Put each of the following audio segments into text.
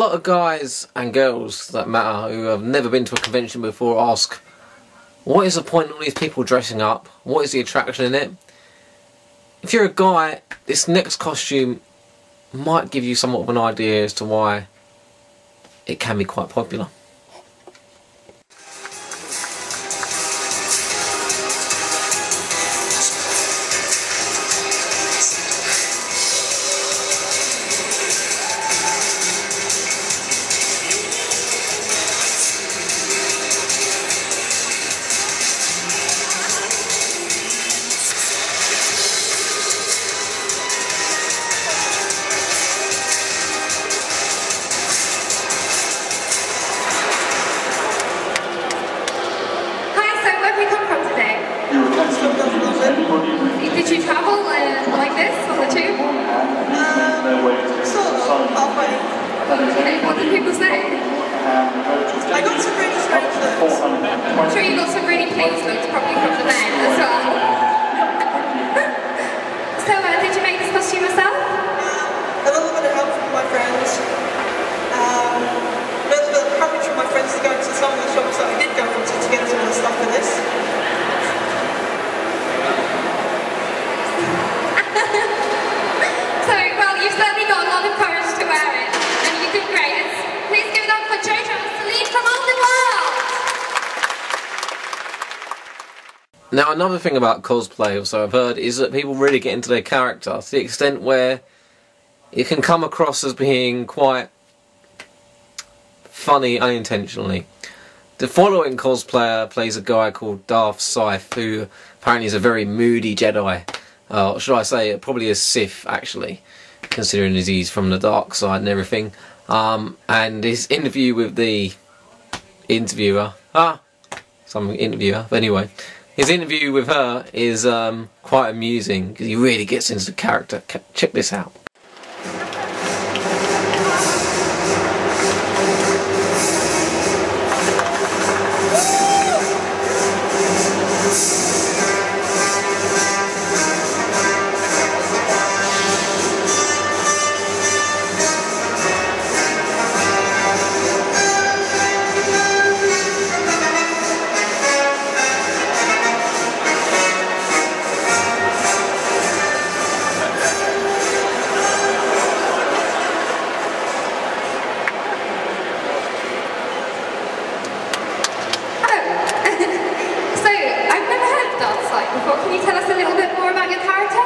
lot of guys and girls, that matter, who have never been to a convention before ask, what is the point of all these people dressing up? What is the attraction in it? If you're a guy, this next costume might give you somewhat of an idea as to why it can be quite popular. Did you travel like this on the tube? Sort of, halfway. Okay, what did people say? I got some really strange looks. I'm sure you got some really pleased looks, probably from the men as well. So, did you make this costume yourself? A little bit of help from my friends. A little bit of courage from my friends to go into some of the shops that I did go into to get some of the stuff for this. So, well, you've certainly got a lot of courage to wear it, and you did great. Please give it up for Jack and Celine from Underworld! Now, another thing about cosplay, also I've heard, is that people really get into their character to the extent where it can come across as being quite funny unintentionally. The following cosplayer plays a guy called Darth Vader, who apparently is a very moody Jedi. Should I say, probably a Sith, actually, considering he's from the dark side and everything. And his interview with the interviewer, but anyway, his interview with her is quite amusing, because he really gets into the character. Check this out. Can you tell us a little bit more about your character?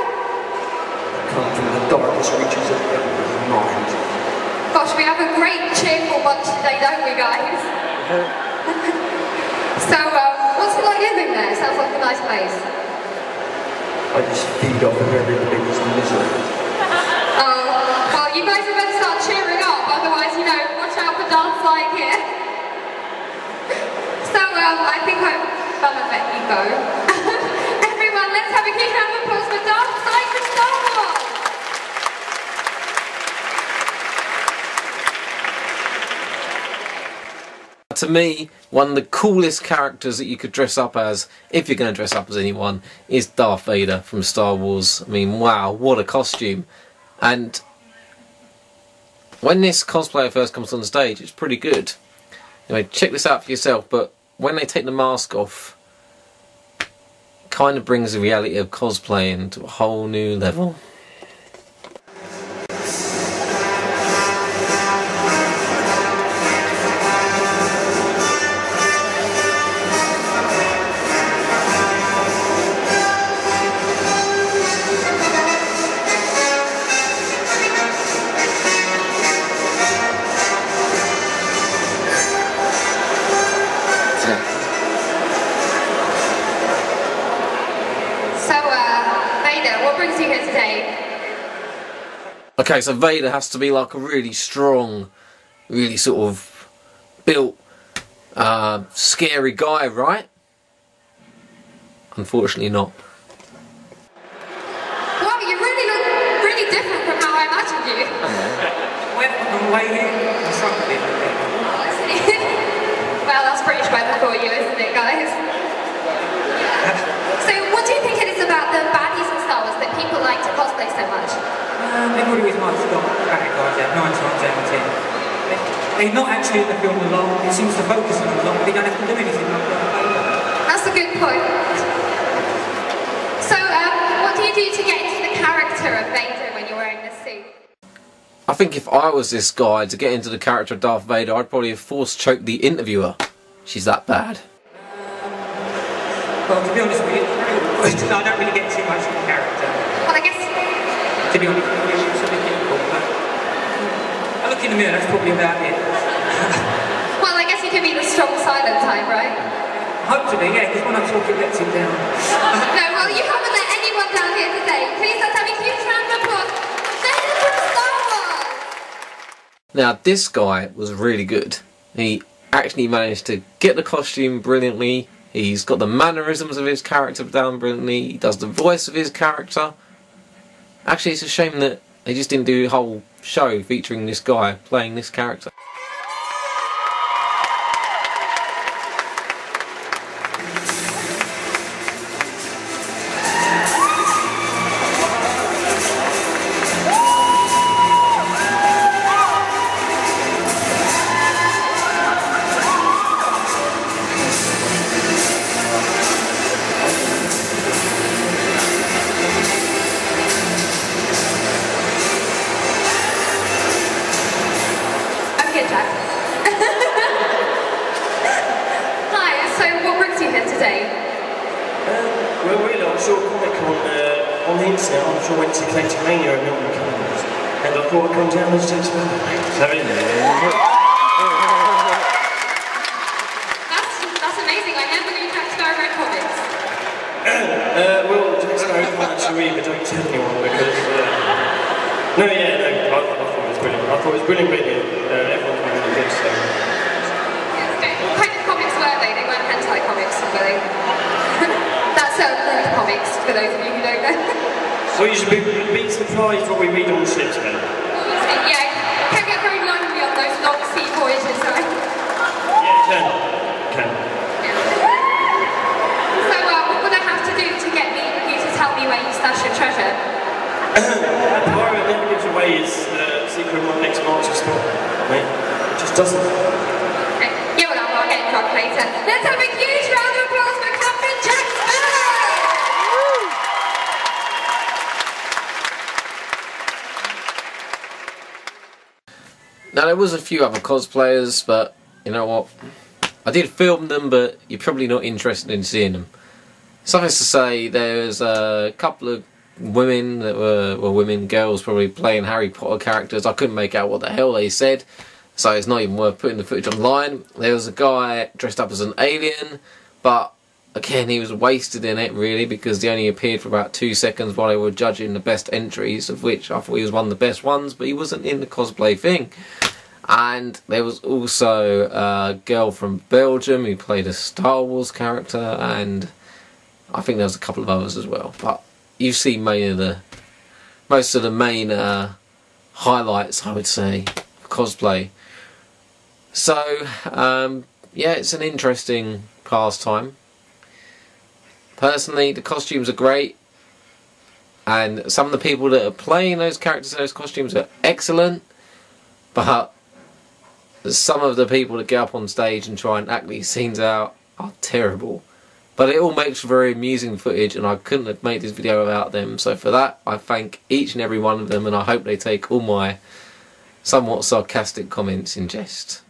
Come from the darkest reaches of everyone's mind. Gosh, we have a great cheerful bunch today, don't we, guys? So, what's it like living there? Sounds like a nice place. I just feed off of everybody's misery. Oh, well, you guys had better start cheering up, otherwise, you know, watch out for dance like here. So, I think I'm gonna let you go. Everyone, let's have a huge round of applause for Darth Vader from Star Wars! To me, one of the coolest characters that you could dress up as, if you're going to dress up as anyone, is Darth Vader from Star Wars. I mean, wow, what a costume. And when this cosplayer first comes on the stage, it's pretty good. Anyway, check this out for yourself, but when they take the mask off, it kind of brings the reality of cosplaying to a whole new level. What brings you here today? Okay, so Vader has to be like a really strong, really sort of built, scary guy, right? Unfortunately not. Wow, you really look really different from how I imagined you. Went on the way here, I struggled a bit. Oh, I see. Well, that's British weather for you, isn't it, guys? So, what do you think it is about the baddies in Star Wars that people like to cosplay so much? Everybody always likes to got bad guys out, 9 times out of 10. They're not actually in the film a lot. It seems to focus on a lot, but they don't have to do anything like Darth Vader. That's a good point. So, what do you do to get into the character of Vader when you're wearing the suit? I think if I was this guy, to get into the character of Darth Vader, I'd probably have force-choked the interviewer. She's that bad. Well, to be honest with you, I don't really get too much of the character. Well, I guess... To be honest with you, it's a bit difficult, but I look in the mirror, that's probably about it. Well, I guess you could be the strong silent type, right? Hope to be, yeah, because when I talk it lets him down. No, well, you haven't let anyone down here today. Please let's have a huge round of applause. Vader from Star Wars! Now, this guy was really good. He actually managed to get the costume brilliantly. He's got the mannerisms of his character down brilliantly. He does the voice of his character. Actually, it's a shame that they just didn't do a whole show featuring this guy playing this character. Hi, so what brings you here today? Well, really, I saw a comic on the internet. I sure went to Collecting Mania at Milton Keynes, and I thought I'd come down as Jack Sparrow. That's amazing. I never knew Jack Sparrow read comics. Well, Jack Sparrow can't actually read, but don't tell anyone because. No, I thought it was brilliant. I thought it was brilliant video. Everyone's been really good, so. What kind of comics were they? They weren't hentai comics, were they? That's group comics, for those of you who don't know. Well, you should be surprised what we read on the ships, man. Yeah, can get very lonely on those long sea voyages, sorry. Yeah, can. So, what would I have to do to get you to tell me where you stash your treasure? A pirate never gives away his secret of what next marks his spot, mate. It just doesn't. Yeah, well, I'll get drunk later. Let's have a huge round of applause for Captain Jack Sparrow! Now, there was a few other cosplayers, but you know what? I did film them, but you're probably not interested in seeing them. Suffice to say, there's a couple of women that were, well, girls probably playing Harry Potter characters. I couldn't make out what the hell they said, so it's not even worth putting the footage online. There was a guy dressed up as an alien, but again, he was wasted in it really, because he only appeared for about 2 seconds while they were judging the best entries, of which I thought he was one of the best ones, but he wasn't in the cosplay thing. And there was also a girl from Belgium who played a Star Wars character, and I think there was a couple of others as well. But you see most of the main highlights, I would say, of cosplay. So, yeah, it's an interesting pastime. Personally, the costumes are great, and some of the people that are playing those characters in those costumes are excellent, but some of the people that get up on stage and try and act these scenes out are terrible. But it all makes for very amusing footage, and I couldn't have made this video without them. So for that, I thank each and every one of them, and I hope they take all my somewhat sarcastic comments in jest.